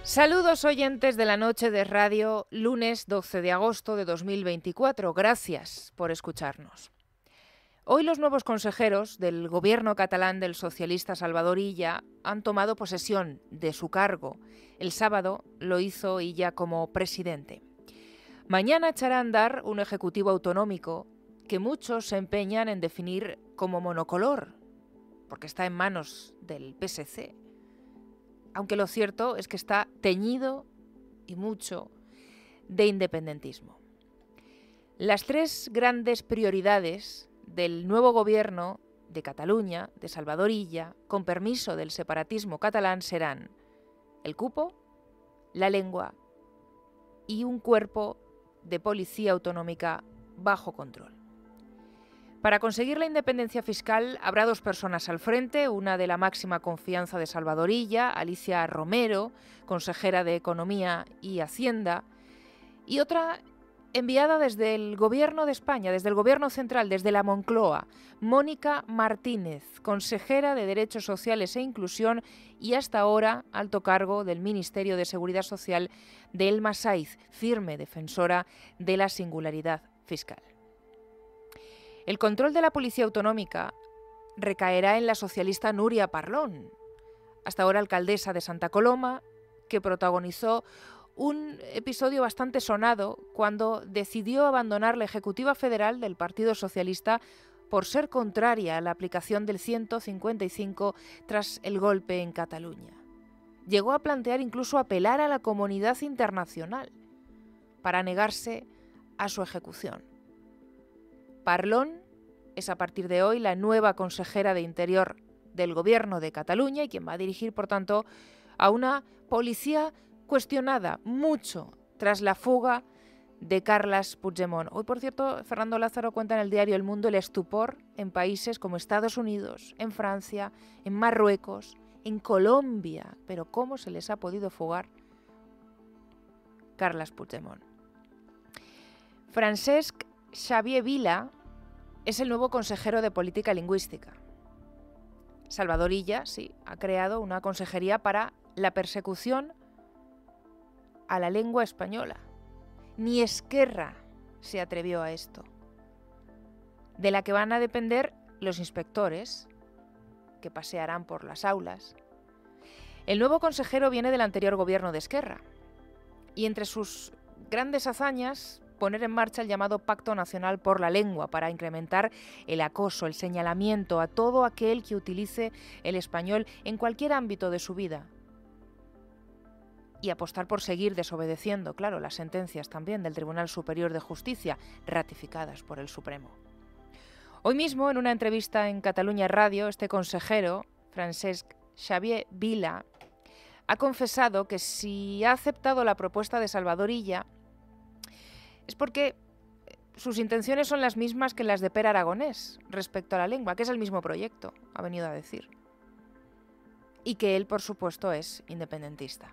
Saludos oyentes de la noche de radio, lunes 12 de agosto de 2024. Gracias por escucharnos. Hoy los nuevos consejeros del gobierno catalán del socialista Salvador Illa han tomado posesión de su cargo. El sábado lo hizo Illa como presidente. Mañana echará a andar un ejecutivo autonómico que muchos se empeñan en definir como monocolor, porque está en manos del PSC. Aunque lo cierto es que está teñido y mucho de independentismo. Las tres grandes prioridades del nuevo gobierno de Cataluña, de Salvador Illa, con permiso del separatismo catalán, serán el cupo, la lengua y un cuerpo de policía autonómica bajo control. Para conseguir la independencia fiscal habrá dos personas al frente, una de la máxima confianza de Salvador Illa, Alicia Romero, consejera de Economía y Hacienda, y otra enviada desde el Gobierno de España, desde el Gobierno central, desde la Moncloa, Mónica Martínez, consejera de Derechos Sociales e Inclusión y hasta ahora alto cargo del Ministerio de Seguridad Social de Elma Saiz, firme defensora de la singularidad fiscal. El control de la policía autonómica recaerá en la socialista Núria Parlon, hasta ahora alcaldesa de Santa Coloma, que protagonizó un episodio bastante sonado cuando decidió abandonar la Ejecutiva Federal del Partido Socialista por ser contraria a la aplicación del 155 tras el golpe en Cataluña. Llegó a plantear incluso apelar a la comunidad internacional para negarse a su ejecución. Parlon es a partir de hoy la nueva consejera de Interior del Gobierno de Cataluña y quien va a dirigir, por tanto, a una policía cuestionada mucho tras la fuga de Carles Puigdemont. Hoy, por cierto, Fernando Lázaro cuenta en el diario El Mundo el estupor en países como Estados Unidos, en Francia, en Marruecos, en Colombia. Pero ¿cómo se les ha podido fugar Carles Puigdemont? Francesc Xavier Vila es el nuevo consejero de Política Lingüística. Salvador Illa, sí, ha creado una consejería para la persecución a la lengua española. Ni Esquerra se atrevió a esto. De la que van a depender los inspectores, que pasearán por las aulas. El nuevo consejero viene del anterior gobierno de Esquerra. Y entre sus grandes hazañas, poner en marcha el llamado Pacto Nacional por la Lengua para incrementar el acoso, el señalamiento a todo aquel que utilice el español en cualquier ámbito de su vida. Y apostar por seguir desobedeciendo, claro, las sentencias también del Tribunal Superior de Justicia, ratificadas por el Supremo. Hoy mismo, en una entrevista en Catalunya Radio, este consejero, Francesc Xavier Vila, ha confesado que si ha aceptado la propuesta de Salvador Illa, es porque sus intenciones son las mismas que las de Pere Aragonés respecto a la lengua, que es el mismo proyecto, ha venido a decir. Y que él, por supuesto, es independentista.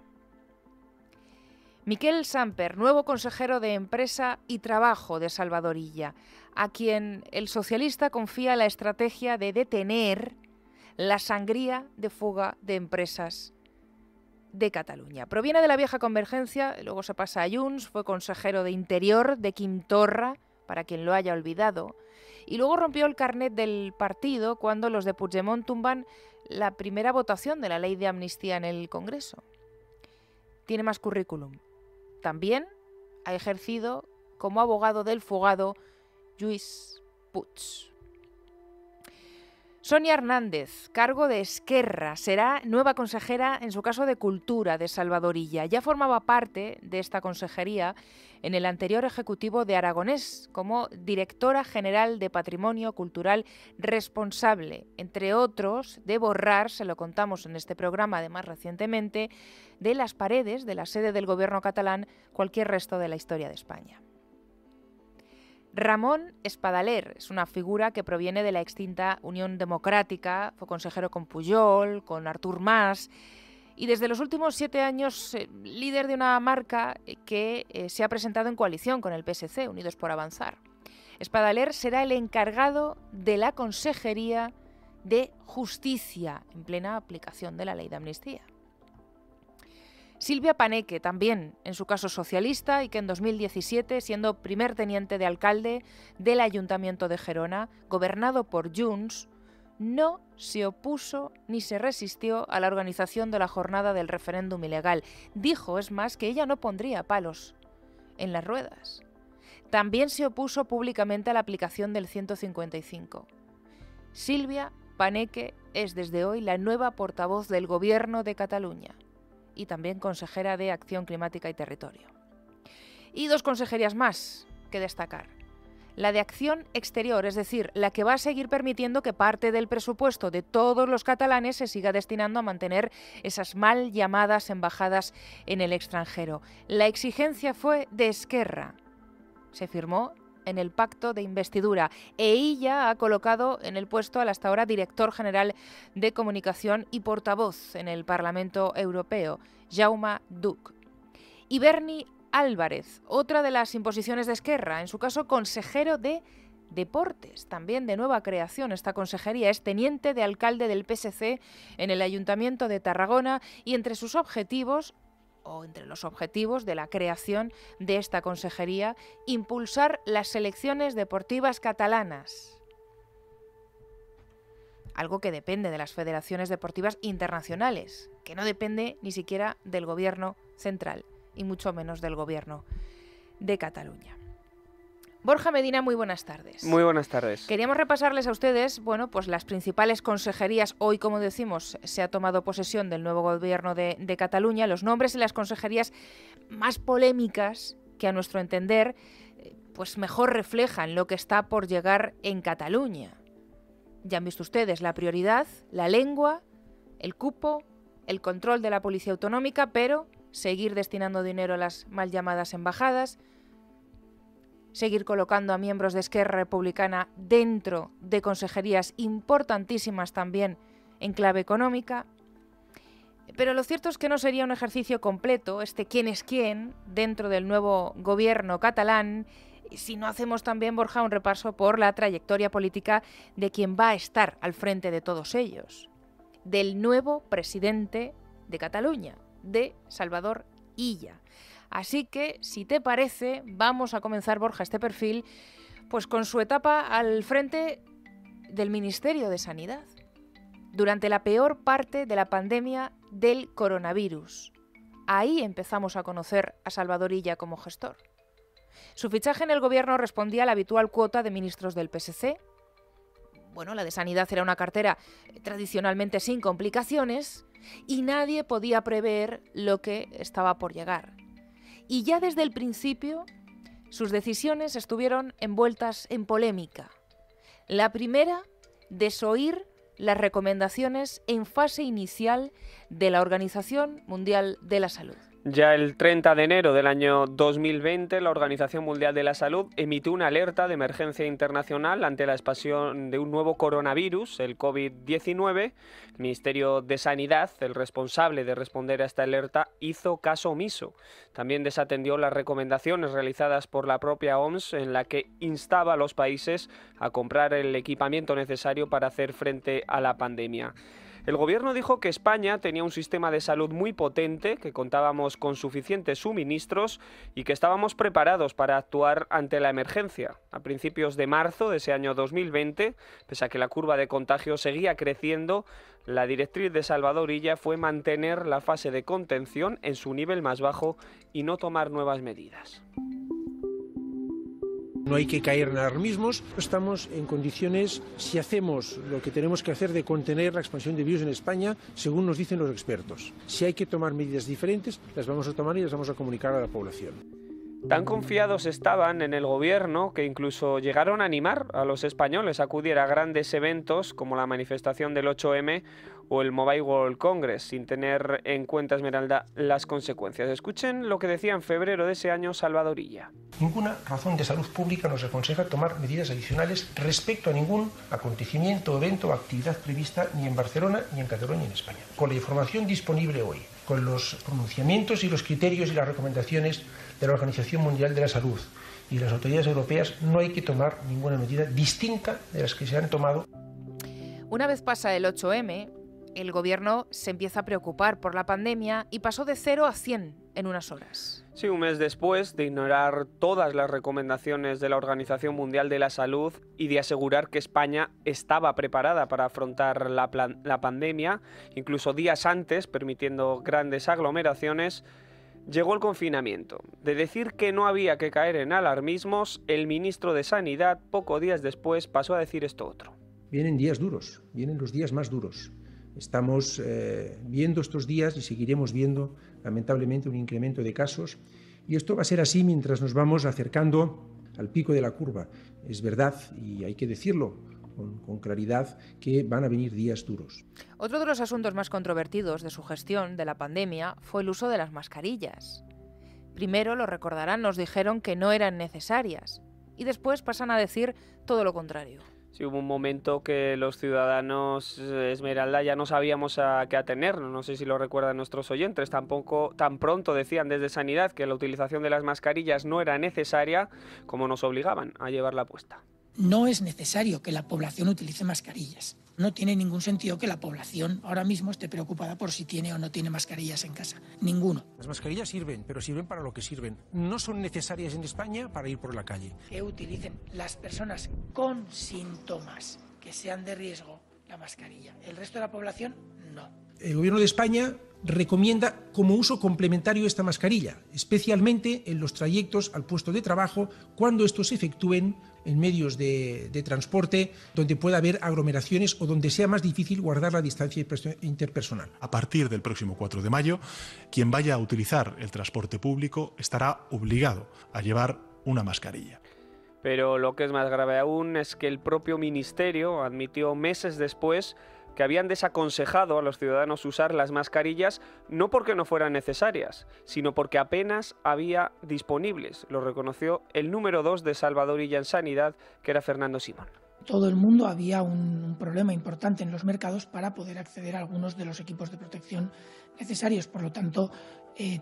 Miquel Samper, nuevo consejero de Empresa y Trabajo de Salvador Illa, a quien el socialista confía la estrategia de detener la sangría de fuga de empresas de Cataluña. Proviene de la vieja Convergencia, luego se pasa a Junts, fue consejero de Interior de Quim Torra, para quien lo haya olvidado, y luego rompió el carnet del partido cuando los de Puigdemont tumban la primera votación de la ley de amnistía en el Congreso. Tiene más currículum. También ha ejercido como abogado del fugado Lluís Puig. Sonia Hernández, cargo de Esquerra, será nueva consejera, en su caso de Cultura, de Salvador Illa. Ya formaba parte de esta consejería en el anterior ejecutivo de Aragonés, como directora general de Patrimonio Cultural responsable, entre otros, de borrar, se lo contamos en este programa además recientemente, de las paredes de la sede del gobierno catalán cualquier resto de la historia de España. Ramón Espadaler es una figura que proviene de la extinta Unión Democrática, fue consejero con Pujol, con Artur Mas y desde los últimos 7 años líder de una marca que se ha presentado en coalición con el PSC, Unidos por Avanzar. Espadaler será el encargado de la Consejería de Justicia en plena aplicación de la ley de amnistía. Silvia Paneque, también en su caso socialista, y que en 2017, siendo primer teniente de alcalde del Ayuntamiento de Gerona, gobernado por Junts, no se opuso ni se resistió a la organización de la jornada del referéndum ilegal. Dijo, es más, que ella no pondría palos en las ruedas. También se opuso públicamente a la aplicación del 155. Silvia Paneque es desde hoy la nueva portavoz del Gobierno de Cataluña y también consejera de Acción Climática y Territorio. Y dos consejerías más que destacar. La de Acción Exterior, es decir, la que va a seguir permitiendo que parte del presupuesto de todos los catalanes se siga destinando a mantener esas mal llamadas embajadas en el extranjero. La exigencia fue de Esquerra. Se firmó en el pacto de investidura e ella ha colocado en el puesto al hasta ahora director general de comunicación y portavoz en el Parlamento Europeo, Jaume Duch. Y Berni Álvarez, otra de las imposiciones de Esquerra, en su caso consejero de Deportes, también de nueva creación. Esta consejería es teniente de alcalde del PSC en el Ayuntamiento de Tarragona y entre sus objetivos, o entre los objetivos de la creación de esta consejería, impulsar las selecciones deportivas catalanas. Algo que depende de las federaciones deportivas internacionales, que no depende ni siquiera del gobierno central, y mucho menos del Gobierno de Cataluña. Borja Medina, muy buenas tardes. Muy buenas tardes. Queríamos repasarles a ustedes, pues las principales consejerías. Hoy, como decimos, se ha tomado posesión del nuevo Gobierno de Cataluña, los nombres y las consejerías más polémicas que, a nuestro entender, pues mejor reflejan lo que está por llegar en Cataluña. Ya han visto ustedes la prioridad, la lengua, el cupo, el control de la policía autonómica, pero seguir destinando dinero a las mal llamadas embajadas, seguir colocando a miembros de Esquerra Republicana dentro de consejerías importantísimas también en clave económica. Pero lo cierto es que no sería un ejercicio completo, quién es quién, dentro del nuevo gobierno catalán, si no hacemos también, Borja, un repaso por la trayectoria política de quien va a estar al frente de todos ellos, del nuevo presidente de Cataluña, de Salvador Illa. Así que, si te parece, vamos a comenzar, Borja, este perfil pues con su etapa al frente del Ministerio de Sanidad, durante la peor parte de la pandemia del coronavirus. Ahí empezamos a conocer a Salvador Illa como gestor. Su fichaje en el gobierno respondía a la habitual cuota de ministros del PSC. Bueno, la de Sanidad era una cartera tradicionalmente sin complicaciones y nadie podía prever lo que estaba por llegar. Y ya desde el principio, sus decisiones estuvieron envueltas en polémica. La primera, desoír las recomendaciones en fase inicial de la Organización Mundial de la Salud. Ya el 30 de enero del año 2020, la Organización Mundial de la Salud emitió una alerta de emergencia internacional ante la expansión de un nuevo coronavirus, el COVID-19. El Ministerio de Sanidad, el responsable de responder a esta alerta, hizo caso omiso. También desatendió las recomendaciones realizadas por la propia OMS, en la que instaba a los países a comprar el equipamiento necesario para hacer frente a la pandemia. El gobierno dijo que España tenía un sistema de salud muy potente, que contábamos con suficientes suministros y que estábamos preparados para actuar ante la emergencia. A principios de marzo de ese año 2020, pese a que la curva de contagio seguía creciendo, la directriz de Salvador Illa fue mantener la fase de contención en su nivel más bajo y no tomar nuevas medidas. No hay que caer en alarmismos, estamos en condiciones, si hacemos lo que tenemos que hacer de contener la expansión de virus en España, según nos dicen los expertos. Si hay que tomar medidas diferentes, las vamos a tomar y las vamos a comunicar a la población. Tan confiados estaban en el gobierno que incluso llegaron a animar a los españoles a acudir a grandes eventos como la manifestación del 8M o el Mobile World Congress, sin tener en cuenta, Esmeralda, las consecuencias. Escuchen lo que decía en febrero de ese año Salvador Illa. Ninguna razón de salud pública nos aconseja tomar medidas adicionales respecto a ningún acontecimiento, evento o actividad prevista ni en Barcelona, ni en Cataluña, ni en España. Con la información disponible hoy, con los pronunciamientos y los criterios y las recomendaciones de la Organización Mundial de la Salud y las autoridades europeas, no hay que tomar ninguna medida distinta de las que se han tomado. Una vez pasa el 8M, el gobierno se empieza a preocupar por la pandemia y pasó de 0 a 100 en unas horas. Sí, un mes después de ignorar todas las recomendaciones de la Organización Mundial de la Salud y de asegurar que España estaba preparada para afrontar la pandemia, incluso días antes, permitiendo grandes aglomeraciones, llegó el confinamiento. De decir que no había que caer en alarmismos, el ministro de Sanidad, pocos días después, pasó a decir esto otro. Vienen días duros, vienen los días más duros. Estamos viendo estos días y seguiremos viendo, lamentablemente, un incremento de casos. Y esto va a ser así mientras nos vamos acercando al pico de la curva. Es verdad, y hay que decirlo con claridad, que van a venir días duros. Otro de los asuntos más controvertidos de su gestión de la pandemia fue el uso de las mascarillas. Primero, lo recordarán, nos dijeron que no eran necesarias y después pasan a decir todo lo contrario. Sí, hubo un momento que los ciudadanos, Esmeralda, ya no sabíamos a qué atenernos. No sé si lo recuerdan nuestros oyentes. Tan pronto decían desde Sanidad que la utilización de las mascarillas no era necesaria, como nos obligaban a llevarla puesta. No es necesario que la población utilice mascarillas. No tiene ningún sentido que la población ahora mismo esté preocupada por si tiene o no tiene mascarillas en casa. Ninguno. Las mascarillas sirven, pero sirven para lo que sirven. No son necesarias en España para ir por la calle. Que utilicen las personas con síntomas que sean de riesgo la mascarilla. El resto de la población, no. El Gobierno de España recomienda como uso complementario esta mascarilla, especialmente en los trayectos al puesto de trabajo, cuando estos se efectúen en medios de transporte donde pueda haber aglomeraciones o donde sea más difícil guardar la distancia interpersonal. A partir del próximo 4 de mayo, quien vaya a utilizar el transporte público estará obligado a llevar una mascarilla. Pero lo que es más grave aún es que el propio ministerio admitió meses después que habían desaconsejado a los ciudadanos usar las mascarillas no porque no fueran necesarias, sino porque apenas había disponibles. Lo reconoció el número 2 de Salvadorilla en Sanidad, que era Fernando Simón. Todo el mundo había un problema importante en los mercados para poder acceder a algunos de los equipos de protección necesarios. Por lo tanto,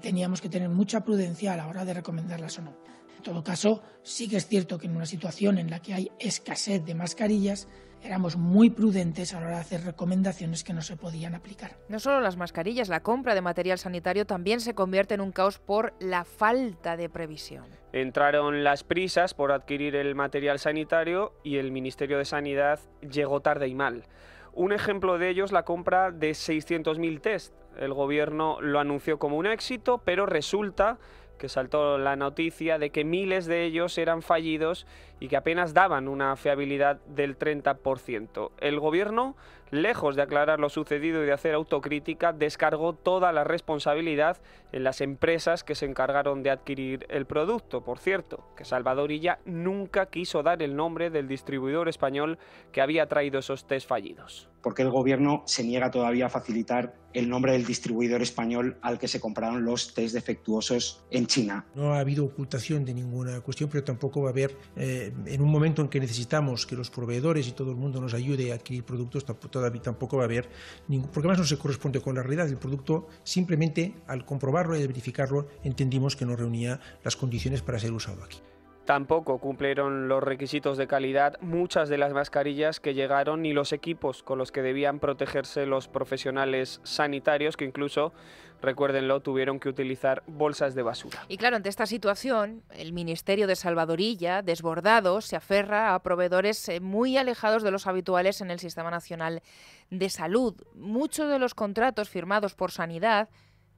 teníamos que tener mucha prudencia a la hora de recomendarlas o no. En todo caso, sí que es cierto que en una situación en la que hay escasez de mascarillas, éramos muy prudentes a la hora de hacer recomendaciones que no se podían aplicar. No solo las mascarillas, la compra de material sanitario también se convierte en un caos por la falta de previsión. Entraron las prisas por adquirir el material sanitario y el Ministerio de Sanidad llegó tarde y mal. Un ejemplo de ello es la compra de 600.000 test. El gobierno lo anunció como un éxito, pero resulta que saltó la noticia de que miles de ellos eran fallidos y que apenas daban una fiabilidad del 30%. El gobierno, lejos de aclarar lo sucedido y de hacer autocrítica, descargó toda la responsabilidad en las empresas que se encargaron de adquirir el producto. Por cierto, que Salvadorilla nunca quiso dar el nombre del distribuidor español que había traído esos test fallidos. ¿Por qué el gobierno se niega todavía a facilitar el nombre del distribuidor español al que se compraron los test defectuosos en China? No ha habido ocultación de ninguna cuestión, pero tampoco va a haber, en un momento en que necesitamos que los proveedores y todo el mundo nos ayude a adquirir productos, tampoco va a haber ningún, porque además no se corresponde con la realidad del producto. Simplemente al comprobarlo y verificarlo entendimos que no reunía las condiciones para ser usado aquí. Tampoco cumplieron los requisitos de calidad muchas de las mascarillas que llegaron ni los equipos con los que debían protegerse los profesionales sanitarios, que incluso, recuérdenlo, tuvieron que utilizar bolsas de basura. Y claro, ante esta situación, el Ministerio de Salvadorilla, desbordado, se aferra a proveedores muy alejados de los habituales en el Sistema Nacional de Salud. Muchos de los contratos firmados por Sanidad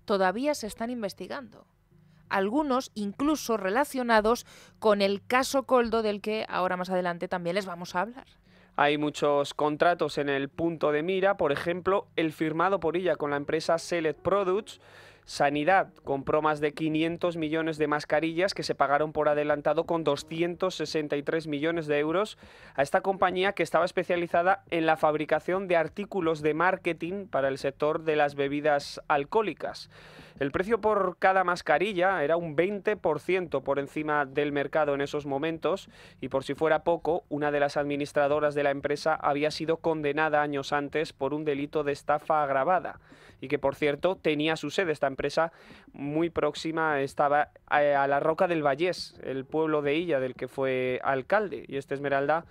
todavía se están investigando. Algunos incluso relacionados con el caso Koldo, del que ahora más adelante también les vamos a hablar. Hay muchos contratos en el punto de mira, por ejemplo, el firmado por ella con la empresa Select Products. Sanidad compró más de 500 millones de mascarillas que se pagaron por adelantado con 263 millones de euros a esta compañía que estaba especializada en la fabricación de artículos de marketing para el sector de las bebidas alcohólicas. El precio por cada mascarilla era un 20% por encima del mercado en esos momentos y, por si fuera poco, una de las administradoras de la empresa había sido condenada años antes por un delito de estafa agravada y que, por cierto, tenía su sede. Esta empresa muy próxima estaba a la Roca del Vallés, el pueblo de Illa del que fue alcalde, y este, Esmeralda,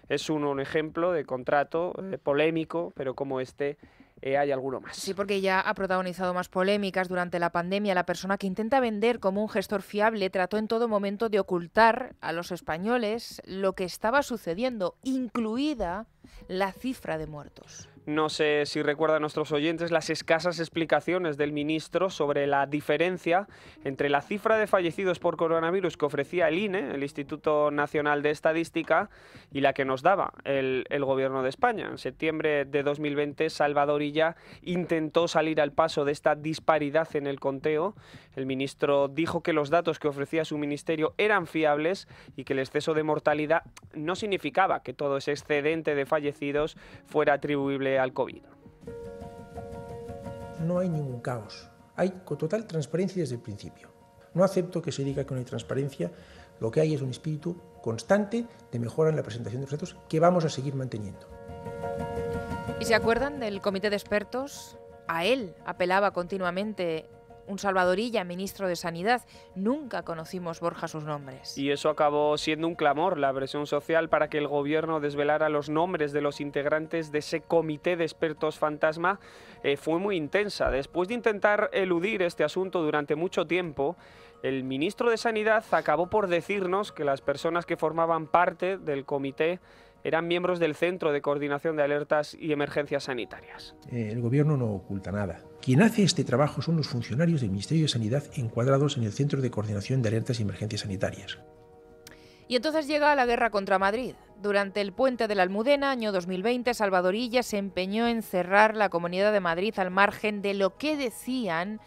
es un ejemplo de contrato polémico, pero como este hay alguno más. Sí, porque ya ha protagonizado más polémicas durante la pandemia. La persona que intenta vender como un gestor fiable trató en todo momento de ocultar a los españoles lo que estaba sucediendo, incluida la cifra de muertos. No sé si recuerdan nuestros oyentes las escasas explicaciones del ministro sobre la diferencia entre la cifra de fallecidos por coronavirus que ofrecía el INE, el Instituto Nacional de Estadística, y la que nos daba el Gobierno de España. En septiembre de 2020, Salvador Illa intentó salir al paso de esta disparidad en el conteo. El ministro dijo que los datos que ofrecía su ministerio eran fiables y que el exceso de mortalidad no significaba que todo ese excedente de fallecidos fuera atribuible al COVID. No hay ningún caos. Hay total transparencia desde el principio. No acepto que se diga que no hay transparencia. Lo que hay es un espíritu constante de mejora en la presentación de los datos que vamos a seguir manteniendo. ¿Y se acuerdan del comité de expertos? A él apelaba continuamente un Salvador Illa, ministro de Sanidad. Nunca conocimos, Borja, sus nombres. Y eso acabó siendo un clamor, la presión social para que el gobierno desvelara los nombres de los integrantes de ese comité de expertos fantasma fue muy intensa. Después de intentar eludir este asunto durante mucho tiempo, el ministro de Sanidad acabó por decirnos que las personas que formaban parte del comité eran miembros del Centro de Coordinación de Alertas y Emergencias Sanitarias. El gobierno no oculta nada. Quien hace este trabajo son los funcionarios del Ministerio de Sanidad encuadrados en el Centro de Coordinación de Alertas y Emergencias Sanitarias. Y entonces llega la guerra contra Madrid. Durante el puente de la Almudena, año 2020, Salvador Illa se empeñó en cerrar la Comunidad de Madrid al margen de lo que decían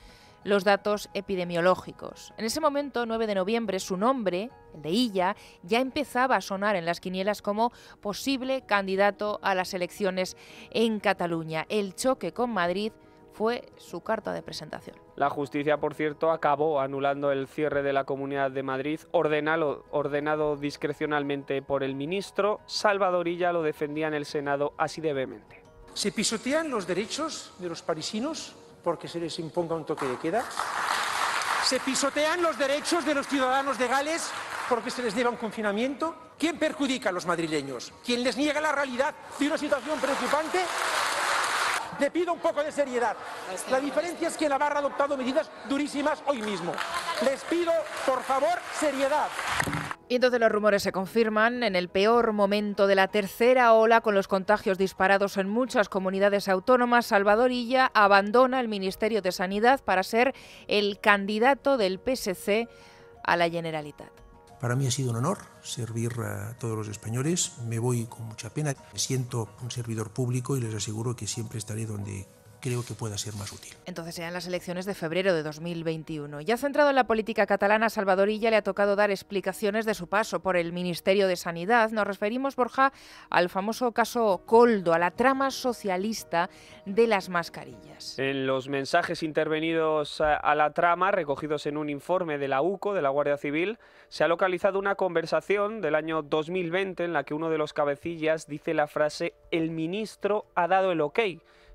los datos epidemiológicos. En ese momento, 9 de noviembre, su nombre, el de Illa, ya empezaba a sonar en las quinielas como posible candidato a las elecciones en Cataluña. El choque con Madrid fue su carta de presentación. La justicia, por cierto, acabó anulando el cierre de la Comunidad de Madrid, ordenado discrecionalmente por el ministro. Salvador Illa lo defendía en el Senado así de vehemente. ¿Se pisotean los derechos de los parisinos porque se les imponga un toque de queda? ¿Se pisotean los derechos de los ciudadanos de Gales porque se les lleva un confinamiento? ¿Quién perjudica a los madrileños? ¿Quién les niega la realidad de una situación preocupante? Le pido un poco de seriedad. La diferencia es que Navarra ha adoptado medidas durísimas hoy mismo. Les pido, por favor, seriedad. Y entonces los rumores se confirman. En el peor momento de la tercera ola, con los contagios disparados en muchas comunidades autónomas, Salvador Illa abandona el Ministerio de Sanidad para ser el candidato del PSC a la Generalitat. Para mí ha sido un honor servir a todos los españoles. Me voy con mucha pena. Me siento un servidor público y les aseguro que siempre estaré donde creo que pueda ser más útil. Entonces serán las elecciones de febrero de 2021. Ya centrado en la política catalana, a Salvador Illa le ha tocado dar explicaciones de su paso por el Ministerio de Sanidad. Nos referimos, Borja, al famoso caso Koldo, a la trama socialista de las mascarillas. En los mensajes intervenidos a la trama, recogidos en un informe de la UCO, de la Guardia Civil, se ha localizado una conversación del año 2020 en la que uno de los cabecillas dice la frase «El ministro ha dado el ok»,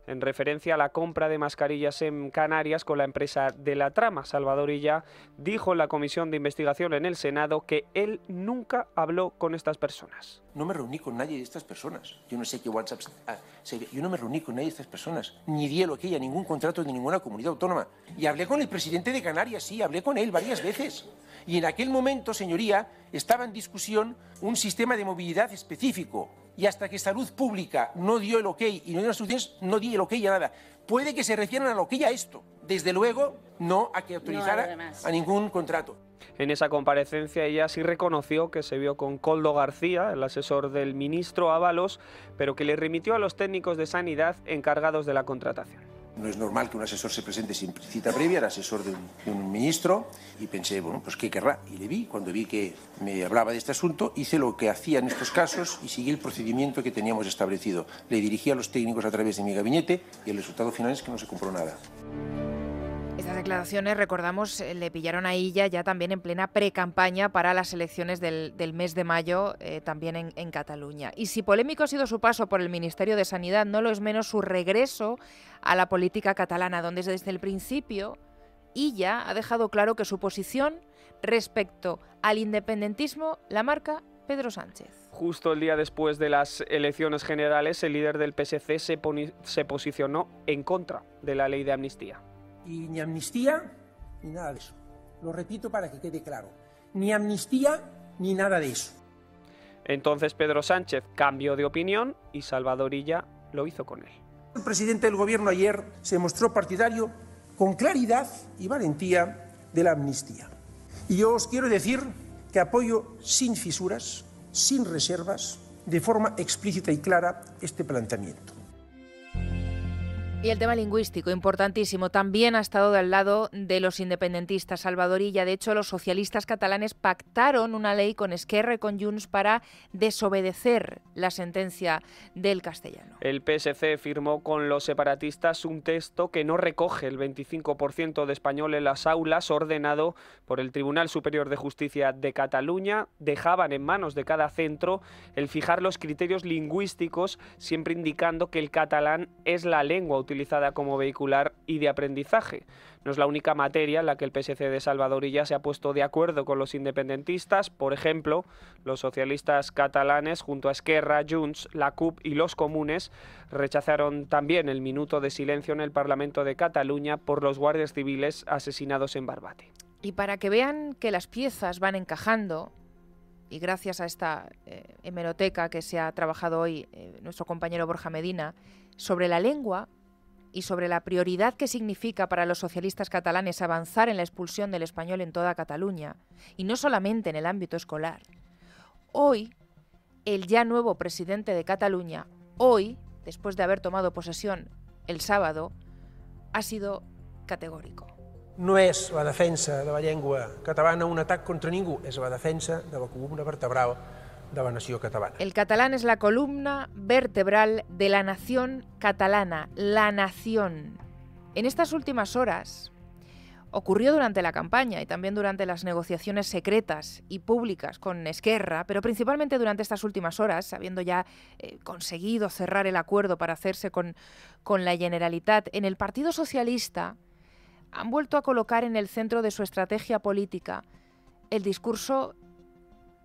en referencia a la compra de mascarillas en Canarias con la empresa de la trama. Salvador Illa dijo en la comisión de investigación en el Senado que él nunca habló con estas personas. No me reuní con nadie de estas personas. Yo no sé qué WhatsApp... Yo no me reuní con nadie de estas personas. Ni di el ok a ningún contrato de ninguna comunidad autónoma. Y hablé con el presidente de Canarias, sí, hablé con él varias veces. Y en aquel momento, señoría, estaba en discusión un sistema de movilidad específico. Y hasta que Salud Pública no dio el ok y no dio las soluciones, no di el ok a nada. Puede que se refieran al ok a esto. Desde luego, no a que autorizara a ningún contrato. En esa comparecencia ella sí reconoció que se vio con Koldo García, el asesor del ministro Ábalos, pero que le remitió a los técnicos de sanidad encargados de la contratación. No es normal que un asesor se presente sin cita previa, era asesor de un ministro, y pensé, bueno, pues ¿qué querrá? Y le vi, cuando vi que me hablaba de este asunto, hice lo que hacía en estos casos y seguí el procedimiento que teníamos establecido. Le dirigí a los técnicos a través de mi gabinete y el resultado final es que no se compró nada. Estas declaraciones, recordamos, le pillaron a Illa ya también en plena pre-campaña para las elecciones del mes de mayo, también en Cataluña. Y si polémico ha sido su paso por el Ministerio de Sanidad, no lo es menos su regreso a la política catalana, donde desde el principio Illa ha dejado claro que su posición respecto al independentismo la marca Pedro Sánchez. Justo el día después de las elecciones generales, el líder del PSC se posicionó en contra de la ley de amnistía. Y ni amnistía ni nada de eso. Lo repito para que quede claro. Ni amnistía ni nada de eso. Entonces Pedro Sánchez cambió de opinión y Salvador Illa lo hizo con él. El presidente del Gobierno ayer se mostró partidario con claridad y valentía de la amnistía. Y yo os quiero decir que apoyo sin fisuras, sin reservas, de forma explícita y clara este planteamiento. Y el tema lingüístico, importantísimo, también ha estado del lado de los independentistas. Salvador Illa, de hecho, los socialistas catalanes pactaron una ley con Esquerra y con Junts para desobedecer la sentencia del castellano. El PSC firmó con los separatistas un texto que no recoge el 25% de español en las aulas, ordenado por el Tribunal Superior de Justicia de Cataluña. Dejaban en manos de cada centro el fijar los criterios lingüísticos, siempre indicando que el catalán es la lengua utilizada como vehicular y de aprendizaje. No es la única materia en la que el PSC de Salvador Illa se ha puesto de acuerdo con los independentistas. Por ejemplo, los socialistas catalanes, junto a Esquerra, Junts, la CUP y los comunes, rechazaron también el minuto de silencio en el Parlamento de Cataluña por los guardias civiles asesinados en Barbate. Y para que vean que las piezas van encajando, y gracias a esta hemeroteca que se ha trabajado hoy nuestro compañero Borja Medina, sobre la lengua y sobre la prioridad que significa para los socialistas catalanes avanzar en la expulsión del español en toda Cataluña, y no solamente en el ámbito escolar. Hoy, el ya nuevo presidente de Cataluña, hoy, después de haber tomado posesión el sábado, ha sido categórico. No és la defensa de la llengua catalana un atac contra ningú, és la defensa de la columna vertebral de la nació catalana. El catalán es la columna vertebral de la nación catalana, la nación. En estas últimas horas, ocurrió durante la campaña y también durante las negociaciones secretas y públicas con Esquerra, pero principalmente durante estas últimas horas, habiendo ya conseguido cerrar el acuerdo para hacerse con la Generalitat, en el Partido Socialista han vuelto a colocar en el centro de su estrategia política el discurso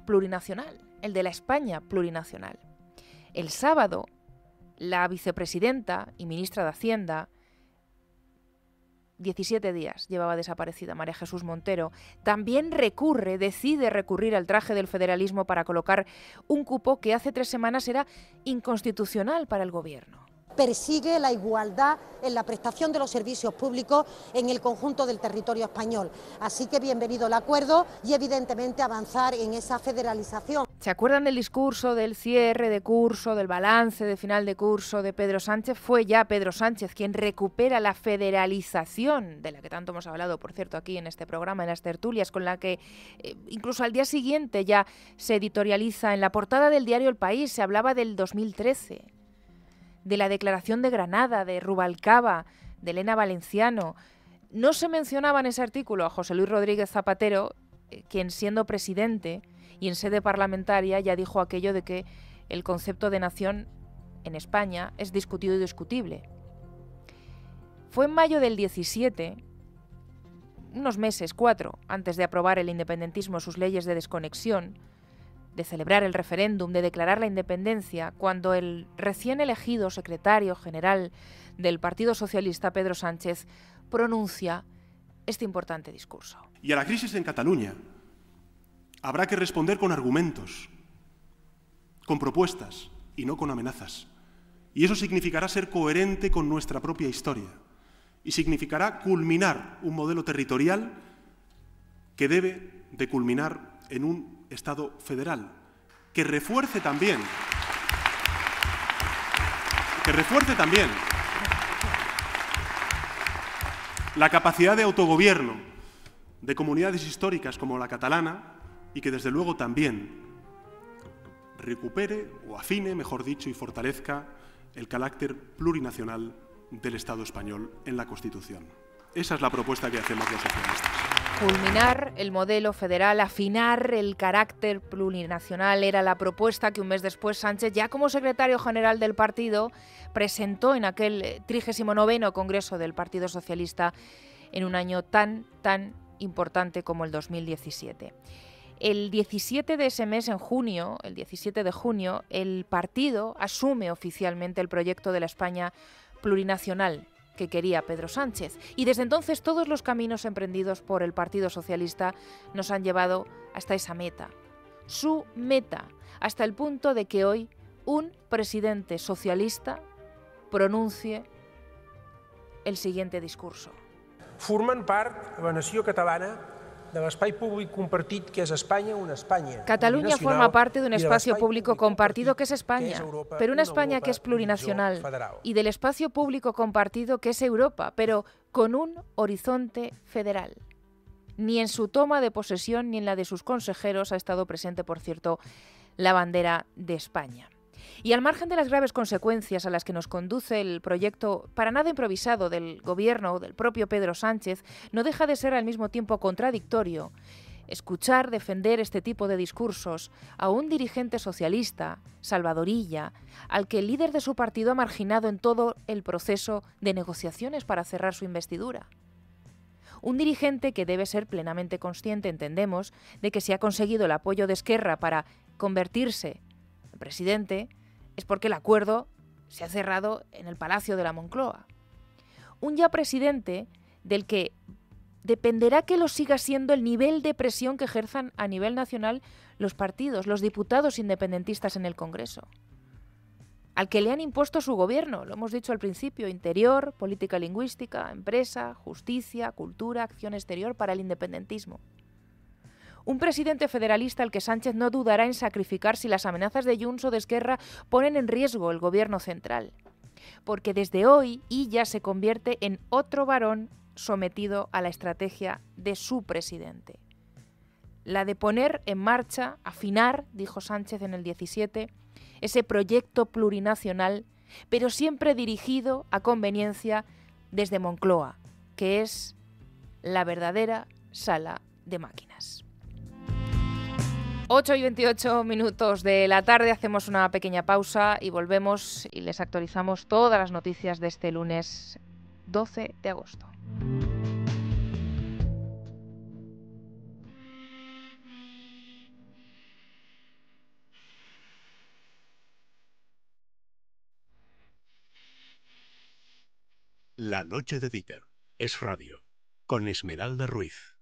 plurinacional, el de la España plurinacional. El sábado, la vicepresidenta y ministra de Hacienda, 17 días llevaba desaparecida, María Jesús Montero, también decide recurrir al traje del federalismo para colocar un cupo que hace 3 semanas era inconstitucional para el gobierno. Persigue la igualdad en la prestación de los servicios públicos en el conjunto del territorio español. Así que bienvenido el acuerdo y evidentemente avanzar en esa federalización. ¿Se acuerdan del discurso del cierre de curso, del balance de final de curso de Pedro Sánchez? Fue ya Pedro Sánchez quien recupera la federalización, de la que tanto hemos hablado, por cierto, aquí en este programa, en las tertulias, con la que incluso al día siguiente ya se editorializa. En la portada del diario El País se hablaba del 2013. De la Declaración de Granada, de Rubalcaba, de Elena Valenciano. No se mencionaba en ese artículo a José Luis Rodríguez Zapatero, quien siendo presidente y en sede parlamentaria ya dijo aquello de que el concepto de nación en España es discutido y discutible. Fue en mayo del 17, unos meses, 4, antes de aprobar el independentismo sus leyes de desconexión, de celebrar el referéndum, de declarar la independencia, cuando el recién elegido secretario general del Partido Socialista, Pedro Sánchez, pronuncia este importante discurso. Y a la crisis en Cataluña habrá que responder con argumentos, con propuestas y no con amenazas. Y eso significará ser coherente con nuestra propia historia y significará culminar un modelo territorial que debe de culminar en un Estado federal, que refuerce también la capacidad de autogobierno de comunidades históricas como la catalana y que desde luego también recupere o afine, mejor dicho, y fortalezca el carácter plurinacional del Estado español en la Constitución. Esa es la propuesta que hacemos los socialistas. Culminar el modelo federal, afinar el carácter plurinacional era la propuesta que un mes después Sánchez, ya como secretario general del partido, presentó en aquel 39º Congreso del Partido Socialista en un año tan importante como el 2017. El 17 de ese mes, en junio, el 17 de junio, el partido asume oficialmente el proyecto de la España plurinacional que quería Pedro Sánchez. Y desde entonces todos los caminos emprendidos por el Partido Socialista nos han llevado hasta esa meta. Su meta, hasta el punto de que hoy un presidente socialista pronuncie el siguiente discurso. Formen part, la nació catalana, de l'espai públic compartit que és Espanya, una Espanya. Cataluña forma parte de un espacio público compartido que es España, pero una España que es plurinacional, y del espacio público compartido que es Europa, pero con un horizonte federal. Ni en su toma de posesión ni en la de sus consejeros ha estado presente, por cierto, la bandera de España. Y al margen de las graves consecuencias a las que nos conduce el proyecto para nada improvisado del gobierno o del propio Pedro Sánchez, no deja de ser al mismo tiempo contradictorio escuchar defender este tipo de discursos a un dirigente socialista, Salvador Illa, al que el líder de su partido ha marginado en todo el proceso de negociaciones para cerrar su investidura. Un dirigente que debe ser plenamente consciente, entendemos, de que si ha conseguido el apoyo de Esquerra para convertirse en presidente, es porque el acuerdo se ha cerrado en el Palacio de la Moncloa. Un ya presidente del que dependerá que lo siga siendo el nivel de presión que ejerzan a nivel nacional los partidos, los diputados independentistas en el Congreso. Al que le han impuesto su gobierno, lo hemos dicho al principio, interior, política lingüística, empresa, justicia, cultura, acción exterior para el independentismo. Un presidente federalista al que Sánchez no dudará en sacrificar si las amenazas de Junts o de Esquerra ponen en riesgo el gobierno central. Porque desde hoy Illa se convierte en otro varón sometido a la estrategia de su presidente. La de poner en marcha, afinar, dijo Sánchez en el 17, ese proyecto plurinacional, pero siempre dirigido a conveniencia desde Moncloa, que es la verdadera sala de máquinas. 8:28 de la tarde, hacemos una pequeña pausa y volvemos y les actualizamos todas las noticias de este lunes 12 de agosto. La noche de Dieter es radio, con Esmeralda Ruiz.